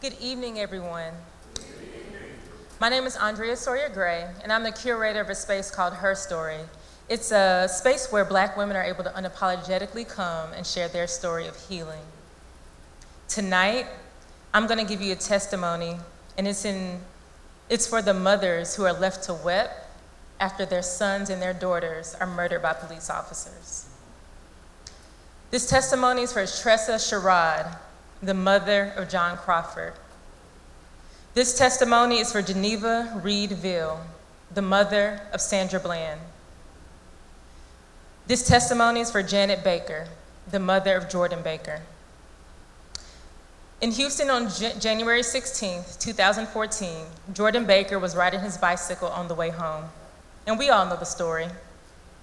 Good evening, everyone. My name is Andrea Sawyer-Gray, and I'm the curator of a space called Her Story. It's a space where Black women are able to unapologetically come and share their story of healing. Tonight, I'm going to give you a testimony, and it's for the mothers who are left to weep after their sons and their daughters are murdered by police officers. This testimony is for Tressa Sherrod, the mother of John Crawford. This testimony is for Geneva Reed-Ville, the mother of Sandra Bland. This testimony is for Janet Baker, the mother of Jordan Baker. In Houston on January 16, 2014, Jordan Baker was riding his bicycle on the way home. And we all know the story.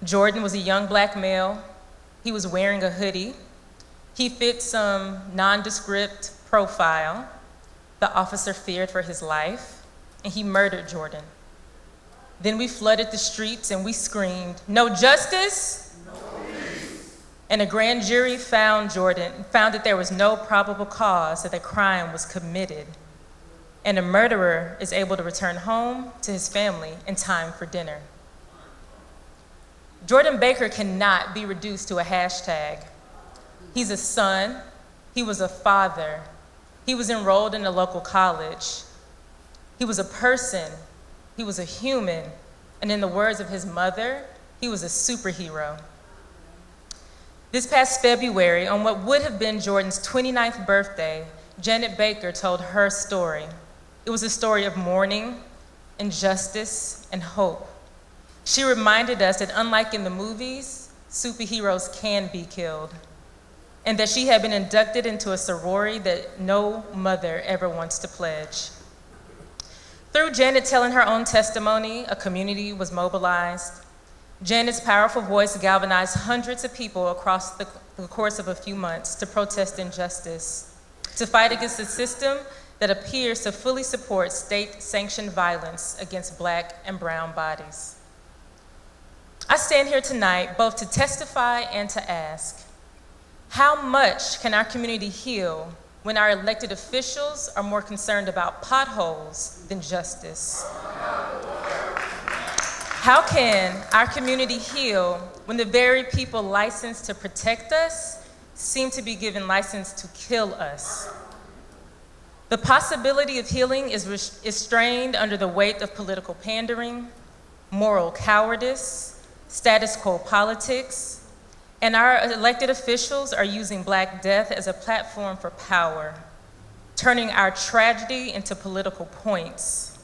Jordan was a young Black male. He was wearing a hoodie. He fit some nondescript profile. The officer feared for his life, and he murdered Jordan. Then we flooded the streets and we screamed, "No justice? No peace." And a grand jury found that there was no probable cause that the crime was committed. And a murderer is able to return home to his family in time for dinner. Jordan Baker cannot be reduced to a hashtag. He's a son, he was a father, he was enrolled in a local college, he was a person, he was a human, and in the words of his mother, he was a superhero. This past February, on what would have been Jordan's 29th birthday, Janet Baker told her story. It was a story of mourning, injustice, and hope. She reminded us that unlike in the movies, superheroes can be killed, and that she had been inducted into a sorority that no mother ever wants to pledge. Through Janet telling her own testimony, a community was mobilized. Janet's powerful voice galvanized hundreds of people across the course of a few months to protest injustice, to fight against a system that appears to fully support state-sanctioned violence against Black and brown bodies. I stand here tonight both to testify and to ask, how much can our community heal when our elected officials are more concerned about potholes than justice? How can our community heal when the very people licensed to protect us seem to be given license to kill us? The possibility of healing is strained under the weight of political pandering, moral cowardice, status quo politics, and our elected officials are using Black death as a platform for power, turning our tragedy into political points.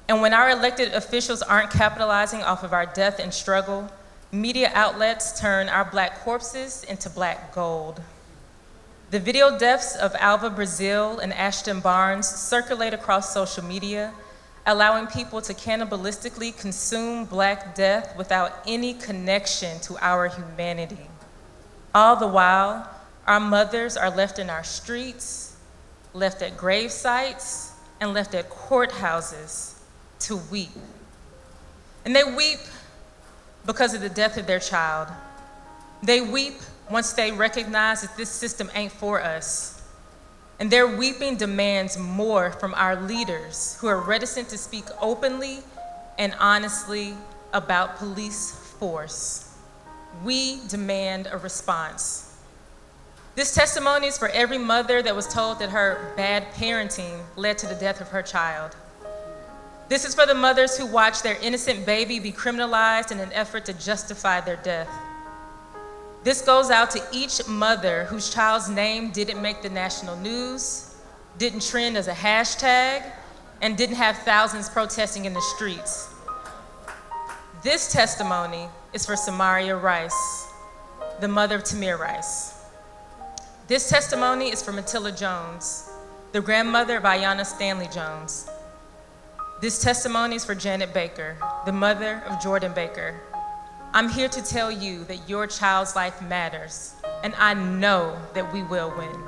And when our elected officials aren't capitalizing off of our death and struggle, media outlets turn our Black corpses into Black gold. The video deaths of Alva Brazil and Ashton Barnes circulate across social media, allowing people to cannibalistically consume Black death without any connection to our humanity. All the while, our mothers are left in our streets, left at grave sites, and left at courthouses to weep. And they weep because of the death of their child. They weep once they recognize that this system ain't for us. And their weeping demands more from our leaders who are reticent to speak openly and honestly about police force. We demand a response. This testimony is for every mother that was told that her bad parenting led to the death of her child. This is for the mothers who watched their innocent baby be criminalized in an effort to justify their death. This goes out to each mother whose child's name didn't make the national news, didn't trend as a hashtag, and didn't have thousands protesting in the streets. This testimony is for Samaria Rice, the mother of Tamir Rice. This testimony is for Matilda Jones, the grandmother of Ayanna Stanley Jones. This testimony is for Janet Baker, the mother of Jordan Baker. I'm here to tell you that your child's life matters, and I know that we will win.